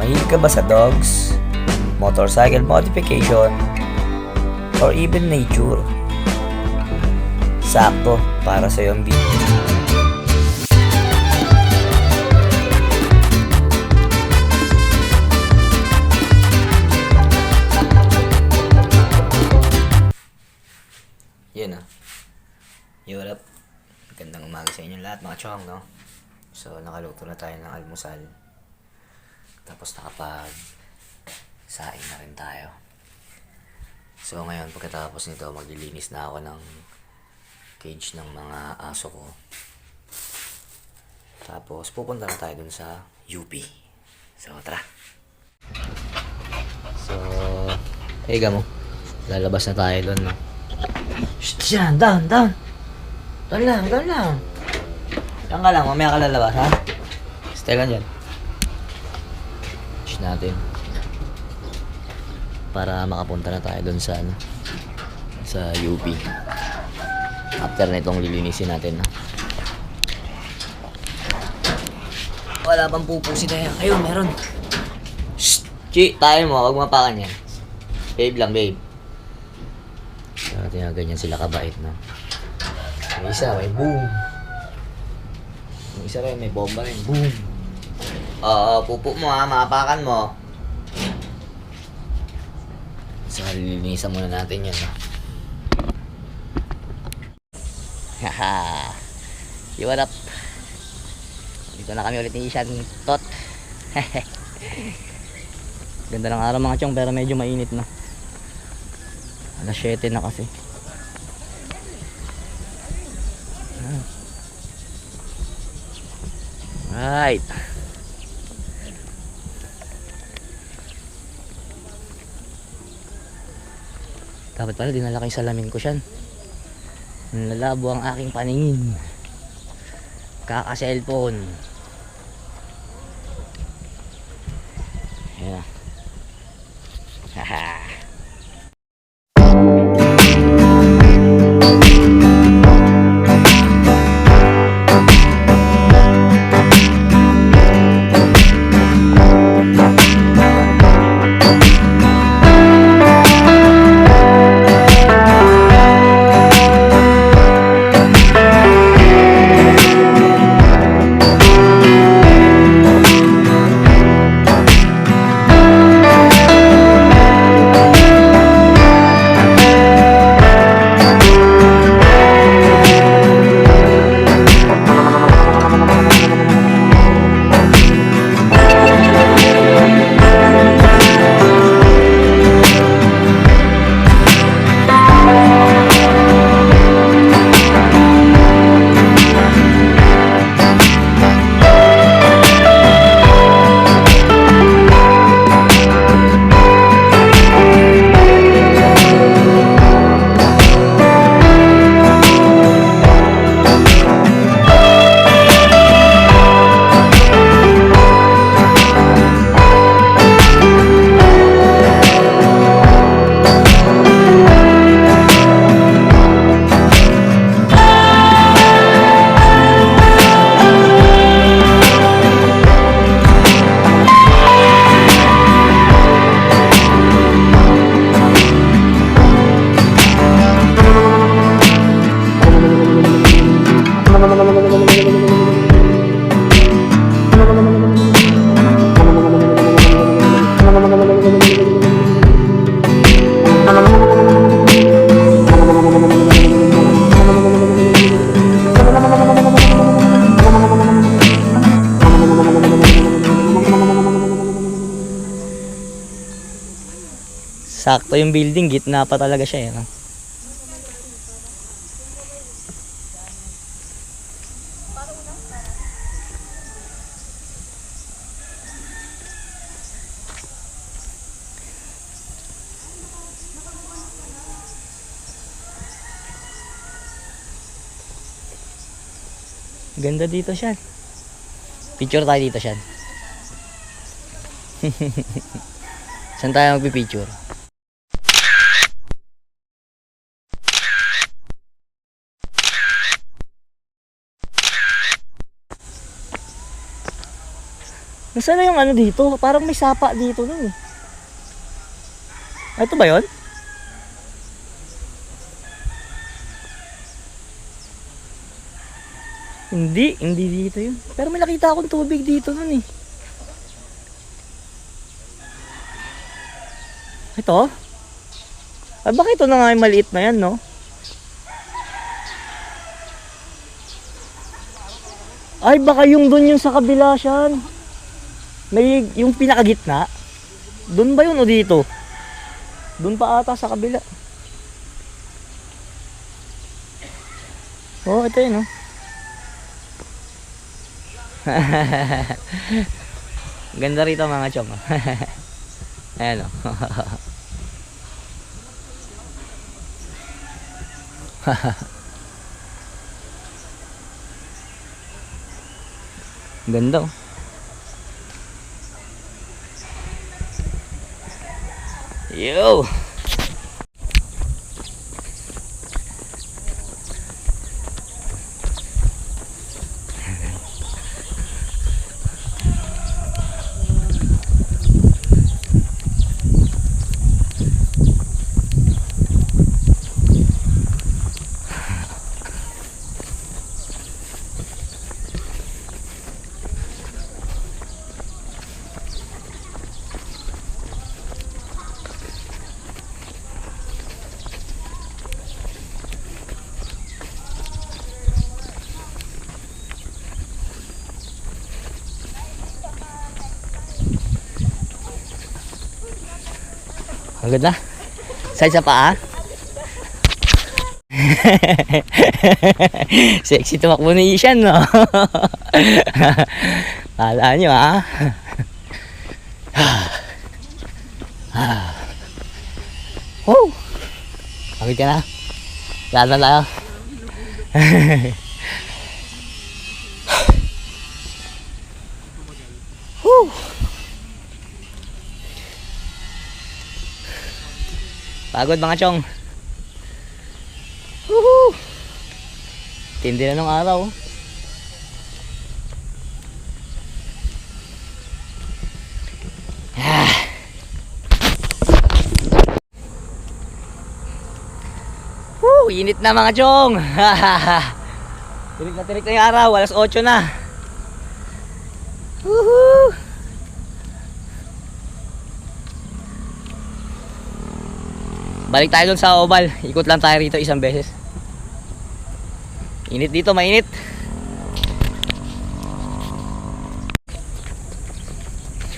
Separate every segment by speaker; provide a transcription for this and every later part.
Speaker 1: Mahilig ka ba sa dogs, motorcycle modification, or even nature? Sakto para sa iyong video. Yun ah. Yo, what up? Magandang umaga sa inyo lahat mga chong, no? So, nakaluto na tayo ng almusal. Tapos saing na rin tayo. So, ngayon pagkatapos nito, maglilinis na ako ng cage ng mga aso ko. Tapos, pupunta na tayo dun sa UP. So, tara! So, higa mo. Lalabas na tayo dun, no? Shhh! Yan! Down! Down! Down lang! Down lang! Down ka lang. Mamaya ka lalabas, ha? Stay lang dyan. Shhh natin. Para makapunta na tayo dun sa, sa UP. After na itong lilinisin natin, no? Wala pang pupusi tayo. Ayun, meron. Shhh! Chi! Tayo mo. Huwag mapakan yan. Babe lang, babe. So, ganyan sila kabait, no? May isa, may boom. May isa rin, may bomba rin. Boom. Oo, pupo mo ha, mapakan mo. So, lilinisan muna natin yan, no? Haha. Yo, what up? Dito na kami ulit ni Ishan Tot. Ganda ng araw mga chong, pero medyo mainit na. Alas 7 na kasi. Right. Dapat pala dinala ko yung salamin ko siyan. Nalabo ang aking paningin. Kaka-cellphone. Yeah. Haha. Sakto yung building, gitna pa talaga siya, eh, no? Ganda dito siya. Picture tayo dito siya. Saan tayo magpipicture? Nasaan na yung ano dito? Parang may sapa dito nun eh. Ito ba yun? Hindi dito yun. Pero may nakita akong tubig dito nun eh. Ito? Ay, bakit ito na nga yung maliit na yan, no? Ay, baka yung dun yung sa kabila siyan. May yung pinakagitna. Dun ba yun o dito? Dun pa ata sa kabila. Oh, ito yun, no? Ganda rito mga chong. Ayan, oh. Ganda, oh. Yo. Agad na. Side sa paa. Sexy tumakbo ni Ishan, no? Kala nyo, ha? Oh! Pagod ka na? Lahat na tayo. Pagod mga chong. Woohoo! Tindi na ng araw. Woo! Init na mga chong. Tirik na yung araw. Alas 8 na. Woohoo! Balik tayo dun sa oval. Ikot lang tayo rito isang beses. Init dito, mainit.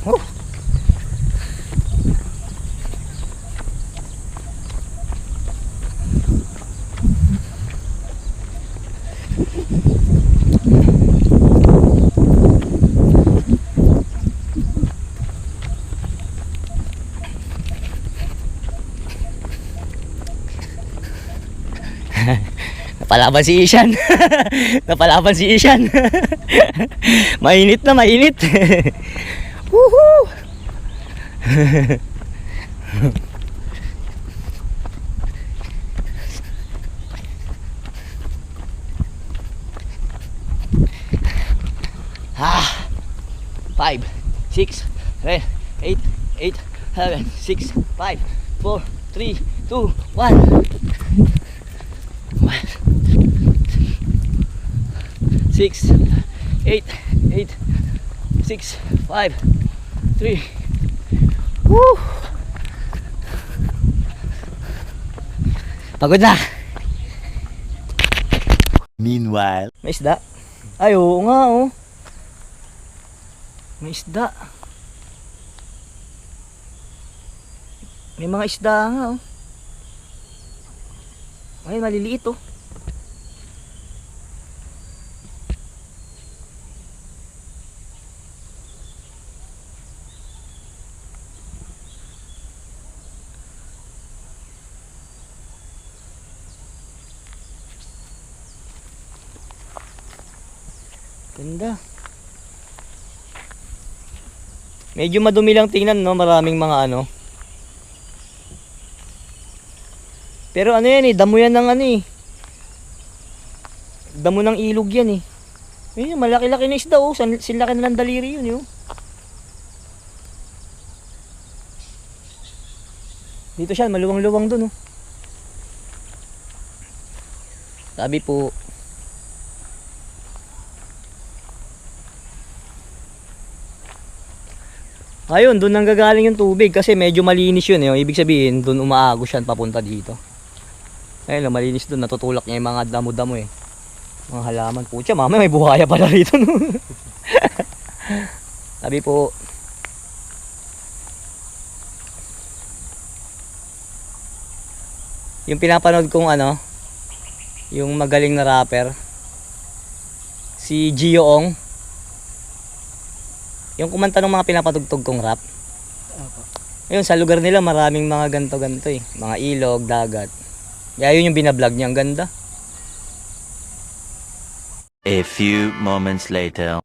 Speaker 1: Oh. Napalaban si Ishan. Napalaban si Ishan. Mainit na, mainit. Woohoo! Ah, 5, 6, 7, 8, 8, 7, 6, 5, 4, 3, 2, 1. 6, 8, 8, 6, 5, 3. Woo! Pagod na.
Speaker 2: Meanwhile,
Speaker 1: May isda. Ay, oo nga, oh. May isda. May mga isda nga, oh. Ay, maliliit, oh. Ganda. Medyo madumi lang tingnan, no? Maraming mga ano. Pero ano yan eh, damo yan ng ano eh. Damo ng ilog yan eh. Ayun, malaki-laki na isda, oh. Silaki na ng daliri yun, oh. Dito siya, maluwang-luwang dun, oh. Sabi po. Ayun, doon nang gagaling yung tubig kasi medyo malinis yun eh. Ibig sabihin, doon umaagos yan papunta dito. Ayun, malinis doon. Natutulak niya yung mga damo-damo eh. Mga halaman. Pucha, mamaya may buhaya pala rito. No? Sabi po. Yung pinapanood kong ano, yung magaling na rapper, si Gio Ong. Yung kumanta ng mga pinapatugtog kong rap. Ayun, sa lugar nila maraming mga ganto-ganto eh. Mga ilog, dagat. Kaya yun yung binablog niya. Ang ganda.
Speaker 2: A few moments later.